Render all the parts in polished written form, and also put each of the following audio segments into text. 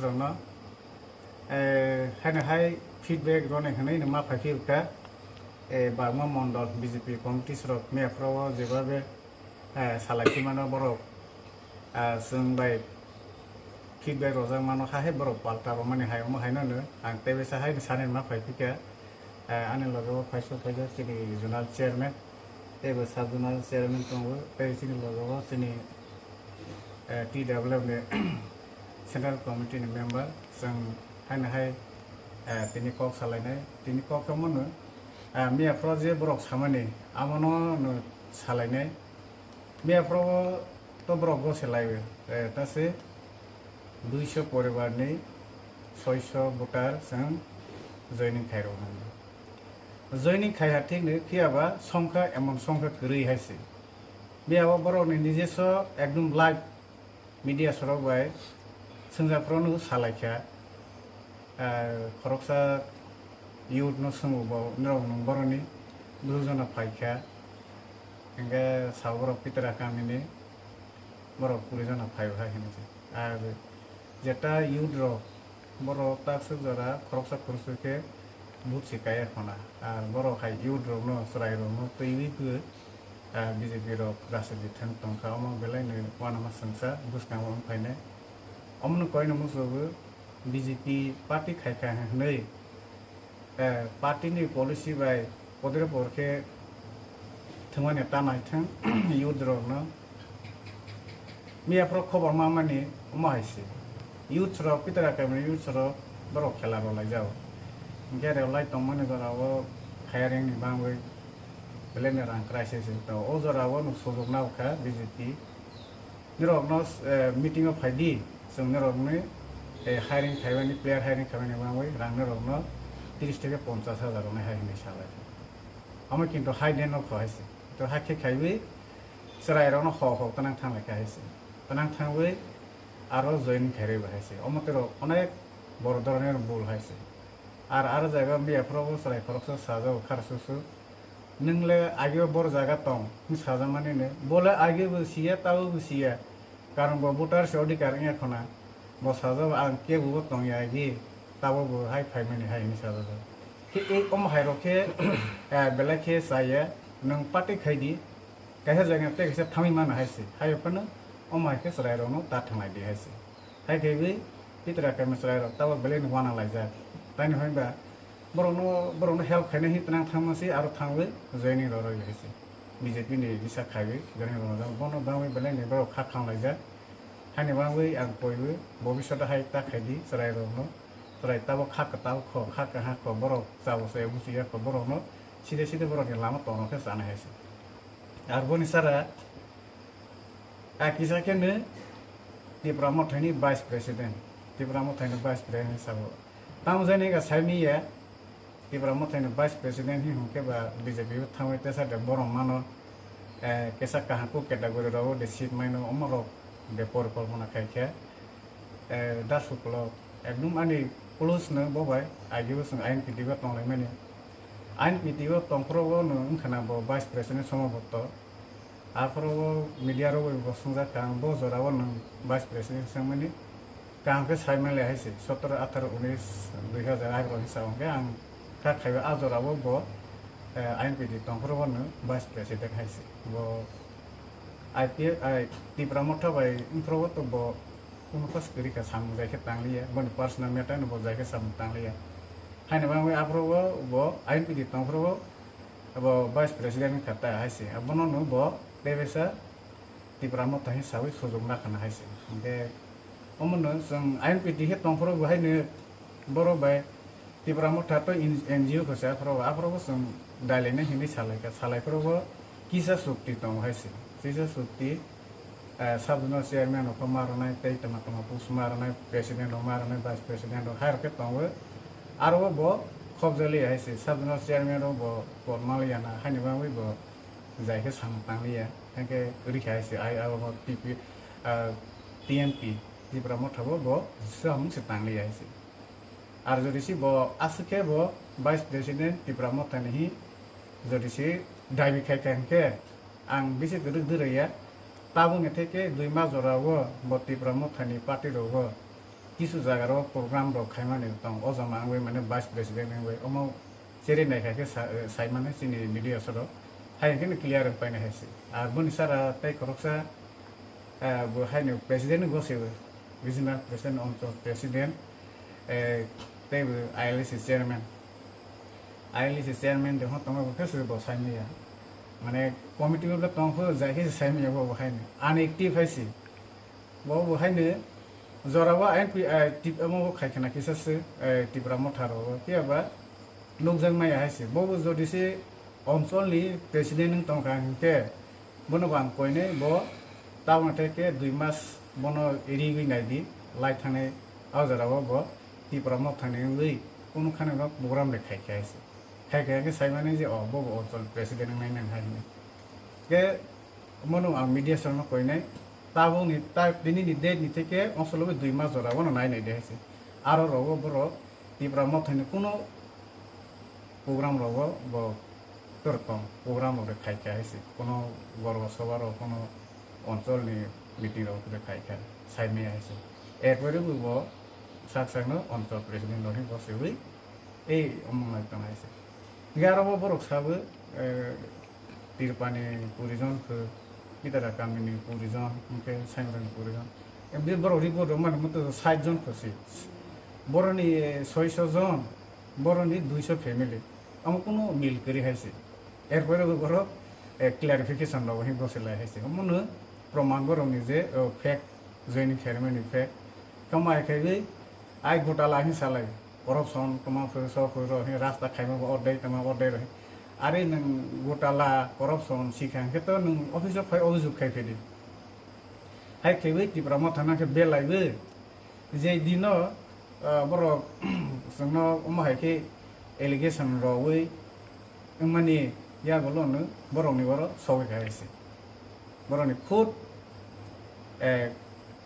rokno hai feedback rone hanai ma phaifi ka bagma mondol BJP committee rok me pro jebabe salaki mano borok जों bye feedback rojak mano ha he borok palta romani hai mo haino no ang tebe sa hai sanen ma phaifi ka ani logo phaiso phaiso sini zonal chairman tebe sub zonal chairman tongo tebe sini logo sini TW ne central committee ni member जों हाने हाय तिनि कक सालायनाय तिनि कक mono मियाफ्रा जे book सामानि आमनो no सालायनाय मियाफ्रा तो ब्रक गो सेलायबो तासे 200 परिवारनि 600 भोटार जों जयनिं खायरो जयनिं खायहा थिगनो फियाबा संख्या एमन संख्या गरै हायसे मियाबा बरकनि निजेस एकदम लाइव मीडिया सरक bye संजाफ्रानो सालायखा खरकसा youth no sumubo no boroni dujona paikha enga saboro pitara kamini borok purijona paiba hinje ar jeta youth ro borok ta sujara khoroksa kursuke but sikaya khona ar borok hai youth ro no srai ro no tui pu BJP ro rasaji thang tongka omo belai ne wana ma sangsa buskang om paine omno koino musobu BJP party khaika nei party ni policy by podre porke thangwane tanai thang youth ro no miya pro khobor ma mani oma haise youth ro pitara kamne youth ro boro khela ro lai jao ngere lai tongmane jarawo hiring ni bangwe belene rang crisis to o jarawo no sojog na kha BJP niro no meeting of haidi sung niro ne hiring khaibani player hiring khaibani bangwe rang niro no 30 থেকে 50,000 অনে high হিনে সালাই আমি কিন্তু high দেন খাইছে তো হাকে খাইবে সরাই রন খ খ তনাং থাং লেখা হইছে তনাং থাংবে আরো জয়েন খাইরে বাহাইছে অমতের অনেক বড় ধরনের ভুল হইছে আর জায়গা বিয়াফ্রব সরাই খরচ সাজাও খারসুসু নংলে আগে বড় জায়গা তং সাজা মানে নে বলে আগে বসিয়া তাও বসিয়া কারণ ভোটার সে অধিকার এখনা বসাজাও আং কে বুব তং আগে তাবো হাই ফাইমানি হাই নি সাজা কে এই অম হাইরকে বেলাকে সায়া নং পাটি খাইদি কাহে জায়গা তে কেসে থামি মান হাইছে হাইপন অম হাইকে সরাই রনো তা থামাই দি হাইছে হাই কেবি পিতরা কামে সরাই র তাবো বেলে নি ওয়ানা লাইজা তাইনি হইবা বরনো হেল্প খাইনে হি তনাং থামসি আর থাংবে জয়নি র রই হাইছে BJP ni bisa খাইবে গনি রনো বনো বাংবে বেলে নি বড় খা খাং লাইজা হাইনি বাংবে আং কইবে ভবিষ্যৎ হাই তা খাইদি সরাই Rono Serai tahu hak tahu kok hak borok tahu saya musia kok borok no sida borok yang lama tono ke sana hesi. Arboni sara kisah kene di pramot ini vice president di pramot ini vice president sabo. Tamu jani ka sami ya di pramot ini vice president ini mungkin ba BJP tamu itu sada borok mano kisah kahaku kategori rawo de seat maino omorok de por mana kayak dasuklo ekdum ani Plus no bobai agi bus ain pitiba tong lai mani ain pitiba tong pro no khana bo vice president somaboto afro media ro bo sunga kang bo jora no vice president samani kang ke sai male haise 17 18 19 2011 hisab ke ang ka khaiba ajora bo ain piti tong pro no vice president haise bo ai ti pramotha bai pro to bo কোনো কস করি কা সাম যাইকে তাংলিয়া বন personal matter ন বজাইকে সাম তাংলিয়া Heine বাং ওই আপ্রব ব আইন PD তংপ্রব अब भाइस प्रेसिडेंट खाता हाइसे abno no bo debesa tipramo tahi sawi sojog na khana haise de omono jong ain piti he tongpro bo haine boro bai tipramo tato NGO ko sa pro apro jong dalene hini salai pro bo kisa sukti tong haise kisa sukti sabno chairman of maronai tei tama pus maronai president of maronai vice president of har ke tong aro bo khobjali haise sabno chairman of bo formaliana hani ba wi bo jaike samtanglia hanke rikha haise ai abo TMP dipramo thabo bo sam sitanglia haise ar jodi si bo asuke bo vice president dipramo tanihi jodi si daibi khai kanke ang bisi duruk ya Tabu ngete ke 2 mas orawo boti pramo thani party rogo কিছু জায়গারও programme রখাইমানে দं অজমা আংবে মানে vice president আংবে অমো cherry নাইখাকে সাই মানে চিনি media সরো হাইখানে clear পাইনে হাইছে আর বনি সারা তাই খরকসা Heine president গসেবো regional president অঞ্চল president তাইবো ILC chairman দেখো তোমার কেসে বসাইমিয়া মানে কমিটি গুলো তংফ যাইকে সাইমিয়া বহাইনে আনএক্টিভ হাইছে বহাইনে জরাবা আইন টিপ আমো খাইখানা কিসাসে টিপরা মথারো কিয়াবা লোকজন মাইয়া হাইছে ববো জদিসে অঞ্চলনি প্রেসিডেন্ট তংখাংকে বনো বাং কইনে ব টাউন থেকে 2 মাস বনো এরি গইনাইদি লাই থানে আজরাবা ব টিপরা মথানে লই কোন খানে প্রোগ্রাম লেখাই খাইছে খাইখাকে সাইমানে যে ববো অঞ্চল প্রেসিডেন্ট নাইনা হাইনে কে মনো আ মিডিয়া সরনো কইনাই তাবংনি তা দিনি ডেট নি থেকে অঞ্চলবে 2 মাস জরাবো না নাই দেখাইছে আর রবো বড় টিপরা মথানে কোনো প্রোগ্রাম রবো ব তোরকম প্রোগ্রাম ওরে খাইখা হাইছে কোনো গর্ব সভারও কোনো অঞ্চলনি মিটিং ওরে খাইখা সাইমে হাইছে এরপরে বুব সাকসানো অঞ্চল প্রেসিডেন্ট লনি বসেবই এই অমনাইতন হাইছে গারবো বড় সাবো তিরপানি পরিজন বিতারা কামিনি পরিজন মুখে সাইমরানি পরিজন বি বড় রিপোর্ট মানে মতো 60 জন খসি বড়নি 600 জন বড়নি 200 ফ্যামিলি আমি কোনো মিল করি হাইছে এরপরে বড় ক্লারিফিকেশন লব হি বসেলাই হাইছে মনে প্রমাণ বড়নি যে ফেক জয়নি চেয়ারম্যান ফেক কমাই খাইবে আই গোটালা হি সালাই করপশন তোমা সব হি রাস্তা খাইমা অর্ডাই তোমা অর্ডাই রহে আরে নং গোটালা করপশন শিখাंखे তো নং অফিসে ফাই অভিযোগ খাইফেদি হাই খাইবে টিপ্রামা থানাকে বেলাইবে যে দিন বড় সঙ্গ অমহাইকে এলিগেশন রওই মানি ইয়া গলনো বড়নি বড় সবাই খাইছে বড়নি খুদ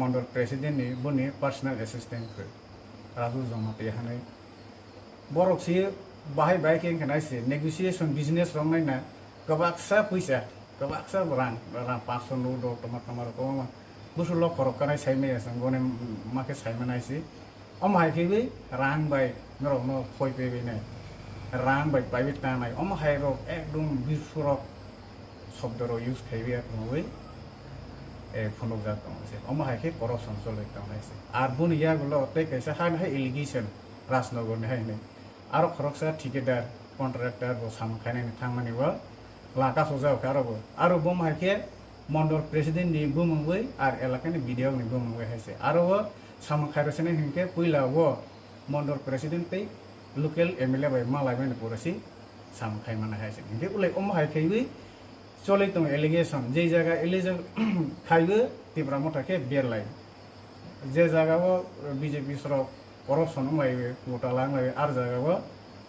মন্ডল প্রেসিডেন্ট নি বনি পার্সোনাল অ্যাসিস্ট্যান্ট রাজু জমাতে হানে বড়কসি बाहाय बाइक के नाइसे नेगोशिएशन बिजनेस रंगनायना गोबाक्सा पैसा गोबाक्सा रां 500 नो दो टमाटर को बुसुल खरकानाय साइमे जों गने माके साइमानायसि अमहायखैबो रां बाय नरनो फय पेबेनाय रां बाय प्राइवेट नानाय अमहायरो एकदम बिसुरक शब्दरो यूज खाइबे आरोय फनक जातोंसे अमहायखे करपशन चलैतोंसे आर बुनिया गुलो तै कैसा हाय एलिगेशन राजनगरनि हायने आरो खरकसा ठेकेदार कन्ट्राक्टर बो सामखानाय थांमानि बो लाका सजाव कारोबो आरो बमहायखे मन्डल प्रेसिडेन्ट नि बुमंगै आर एलाकानि भिडिअ नि बुमंगै हायसे आरो सामखायरसने हिंके पुइला वो मन्डल प्रेसिडेन्ट तै लोकल एमएलए बाय मालायनि पुरसि सामखाय माने हायसे हिंके उलै अमहायखैबो चलै दं एलिगेशन जे जायगा एलिगेशन खाइबो तिब्रा मथाके बेरलाय जे जायगायाव बीजेपी सरक करपशन माइबे गोटालां लाय आर जायगायाव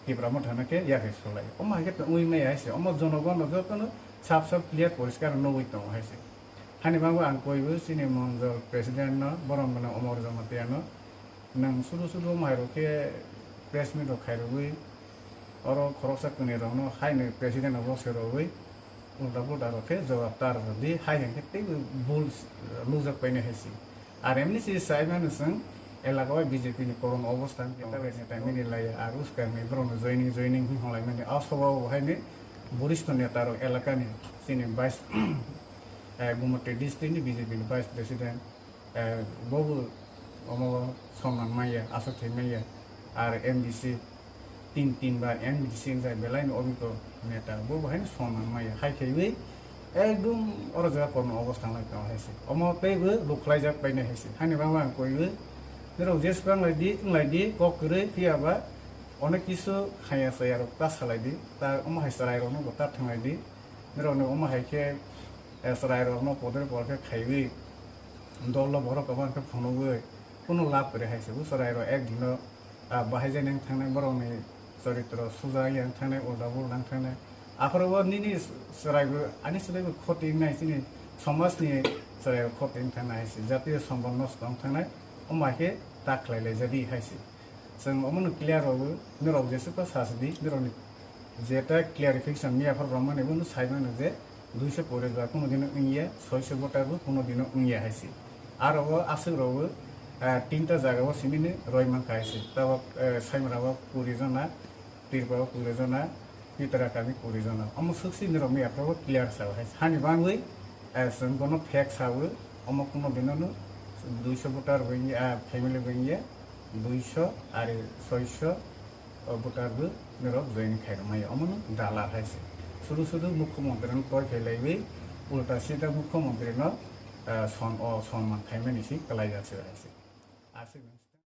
तिब्रा मथानके याखै सलाय अमहायके तो उइ माय हायसे अम जनगण जतनो साफ साफ क्लियर परिष्कार नबै दं हायसे हानिबाबो आं कइबो सिनि मन्डल प्रेसिडेन्ट न बरमना अमर जमातियानो नों सुरु सुरु माइरोके प्रेस मिट खाइरोबै अरो खरसा कने रनो हाइने प्रेसिडेन्ट अफ सेरोबै उल्टा पुल्टा रखे जवाबदार दि हाइके तै बुल लुजक पाइने हायसे आर एमनि सि साइमानसं एलाकाय बीजेपी नि करन अवस्था केताबेनि टाइमनि लाय आर उसकारनि ब्रनो जयनिं हलाय माने असबाव हायने वरिष्ठ नेता र एलाकानि सिनि भाइस गुमटे डिस्ट्रिक्टनि बीजेपी नि भाइस प्रेसिडेन्ट बबु अमो समान माया आसथे माया आर एमडीसी तीन बार एमडीसी जाय बेलाइन अबिको नेता बबु हायने समान माया हायखैबे एकदम अरजा करन अवस्था लाय हायसे अमो तैबो लुखलायजाक बायने हायसे हानि बाबा आं कइबो जेराव जेसेबां लायदि ककरे फैयाबा अनेक किसु खायासै आरो ता सालायदि ता अमहाय सरायरनो गता थांलायदि जेरावनो अमहायखे सरायरनो पदर परखे खाइबि दल बर कबांखे फनोबो कोनो लाभ करे हायसेबो सरायर एक दिन बाहायजे नों थांनाय बरनि चरित्र सुजायां थांनाय उदाबो लां थांनाय आखरबो निनि सरायबो आनि सरायबो खतिं नायसिनि समाजनि सराय खतिं थांनाय हायसे जातीय सम्बन्ध नस्त थांनाय अमाके ताख्लायलाय जादि हायसे जों अमन क्लियर होबो निराव जेसेबा सासदि निरावनि जेटा क्लियरिफिकेशन मियाफोर ब्रह्मने बुनु साइमानो जे 200 परेबा कोनो दिन इंगिया 600 गटाबो कोनो दिन इंगिया हायसे आरो आसुरावबो তিনটা জায়গাও সিমিনে রয়মান খাইছে তাও সাইমারাও 20 জনা তিরবাও 20 জনা পিতরা কামি 20 জনা অমো সুক্সি নিরমি আপ্রাও ক্লিয়ার সাও হাই হানি বাংই जों কোনো ফেক সাও অমো কোনো দিননো 200 ভোটার বইয়া ফ্যামিলি বইয়া 200 আর 600 ভোটারবো নিরব জয়েন খাইরমাই অমনো দালা হাইছে শুধু শুধু মুখ্যমন্ত্রী কয় ফেলাইবি উল্টা সিধা মুখ্যমন্ত্রী সম্মান খাইমেনিসি কালাই যাচ্ছে আছে